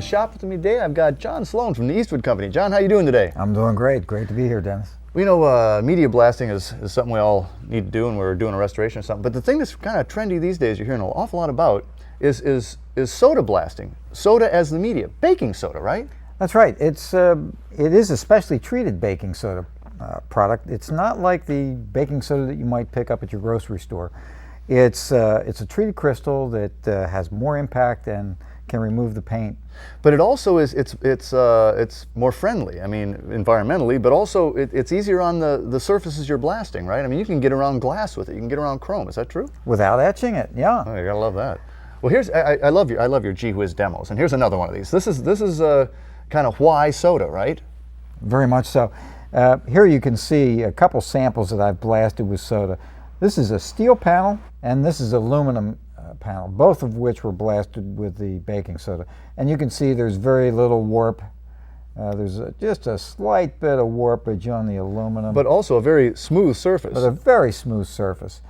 shop with me today, I've got John Sloan from the Eastwood Company. John, how you doing today? I'm doing great. Great to be here, Dennis. We know media blasting is something we all need to do, and we're doing a restoration or something. But the thing that's kind of trendy these days, you're hearing an awful lot about, is soda blasting. Soda as the media, baking soda, right? That's right. It is a specially treated baking soda product. It's not like the baking soda that you might pick up at your grocery store. It's a treated crystal that has more impact and can remove the paint. But it also is it's more friendly. I mean, environmentally, but also it's easier on the surfaces you're blasting, right? I mean, you can get around glass with it. You can get around chrome. Is that true? Without etching it, yeah. Oh, you gotta love that. Well, here's I love your Gee Whiz demos, and here's another one of these. This is kind of why soda, right? Very much so. Here you can see a couple samples that I've blasted with soda. This is a steel panel, and this is aluminum panel, both of which were blasted with the baking soda. And you can see there's very little warp. There's just a slight bit of warpage on the aluminum. But also a very smooth surface. But a very smooth surface.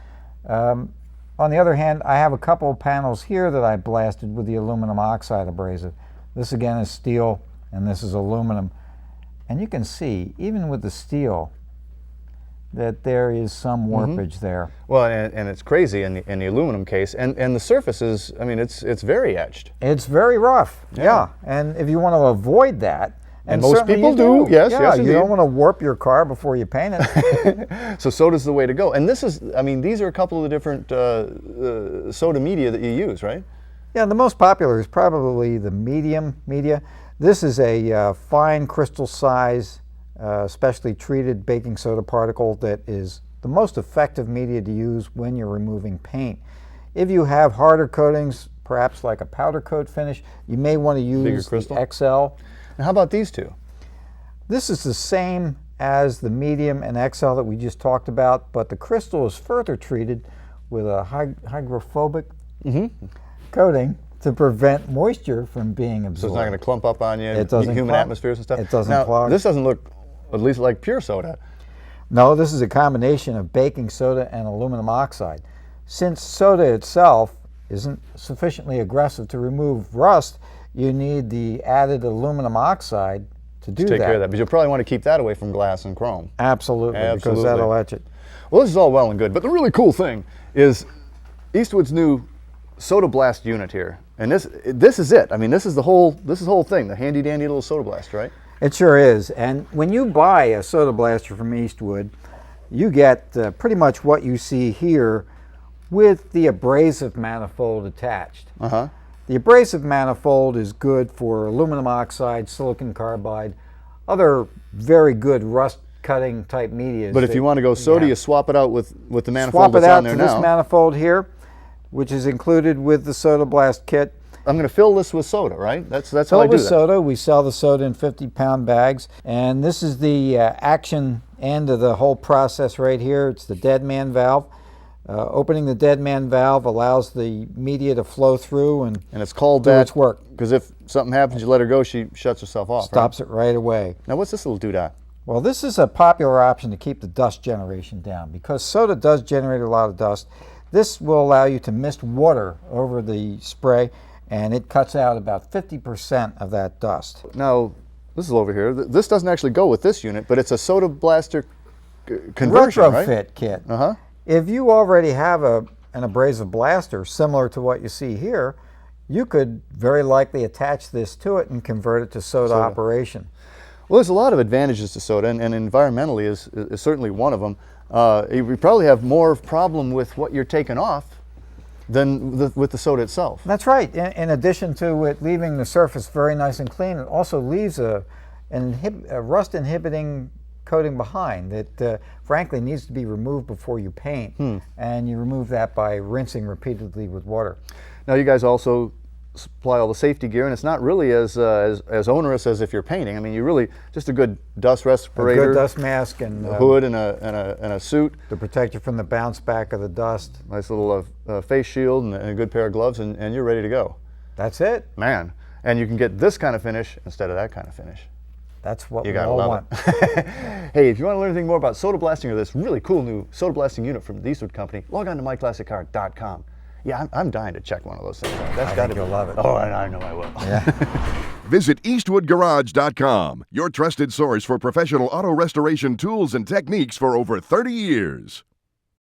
On the other hand, I have a couple of panels here that I blasted with the aluminum oxide abrasive. This again is steel, and this is aluminum. And you can see, even with the steel, that there is some warpage there. Well, and it's crazy in the aluminum case, and the surface is, I mean, it's very etched. It's very rough, yeah. And if you want to avoid that, and most people do, yes, yeah, you don't want to warp your car before you paint it. So soda's the way to go. And this is, I mean, these are a couple of the different soda media that you use, right? Yeah, the most popular is probably the medium media. This is a fine crystal size, specially treated baking soda particle that is the most effective media to use when you're removing paint. If you have harder coatings, perhaps like a powder coat finish, you may want to use the XL. Now how about these two? This is the same as the medium and XL that we just talked about, but the crystal is further treated with a hydrophobic coating to prevent moisture from being absorbed. So it's not going to clump up on you, it doesn't human clog. atmospheres and stuff? It doesn't clog. This doesn't look at least like pure soda. No, this is a combination of baking soda and aluminum oxide. Since soda itself isn't sufficiently aggressive to remove rust, you need the added aluminum oxide to do that. Take care of that, but you'll probably want to keep that away from glass and chrome. Absolutely, because that'll etch it. Well, this is all well and good, but the really cool thing is Eastwood's new soda blast unit here. And this is it. I mean, this is the whole thing, the handy dandy little soda blaster, right? It sure is. And when you buy a soda blaster from Eastwood, you get pretty much what you see here with the abrasive manifold attached. The abrasive manifold is good for aluminum oxide, silicon carbide, other very good rust cutting type media. But if you want to go soda, you swap it out with the manifold that's on there now. Swap it out to this manifold here, which is included with the soda blast kit. I'm going to fill this with soda, right? That's how I do that. Fill it with soda. We sell the soda in 50-pound bags, and this is the action end of the whole process right here. It's the Deadman valve. Opening the Deadman valve allows the media to flow through and it's called do its work. Because if something happens, you let her go, she shuts herself off. Stops it right away. Now, what's this little doodad? Well, this is a popular option to keep the dust generation down. Because soda does generate a lot of dust, this will allow you to mist water over the spray, and it cuts out about 50% of that dust. Now, this is over here. This doesn't actually go with this unit, but it's a soda blaster conversion, retrofit right? kit. Uh-huh. If you already have an abrasive blaster similar to what you see here, you could very likely attach this to it and convert it to soda operation. Well, there's a lot of advantages to soda, and environmentally is certainly one of them. You probably have more problem with what you're taking off than with the soda itself. That's right. In addition to it leaving the surface very nice and clean, it also leaves a rust-inhibiting coating behind that frankly needs to be removed before you paint, and you remove that by rinsing repeatedly with water. Now, you guys also supply all the safety gear, and it's not really as onerous as if you're painting. I mean, you really just a good dust respirator, a good dust mask, and a hood, and a suit to protect you from the bounce back of the dust. Nice little face shield and a good pair of gloves, and you're ready to go. That's it, man. And you can get this kind of finish instead of that kind of finish. That's what we all want. Hey, if you want to learn anything more about soda blasting or this really cool new soda blasting unit from the Eastwood Company, log on to myclassiccar.com. Yeah, I'm dying to check one of those things out. That's got to be. You'll love it. Oh, I know I will. Yeah. Visit EastwoodGarage.com, your trusted source for professional auto restoration tools and techniques for over 30 years.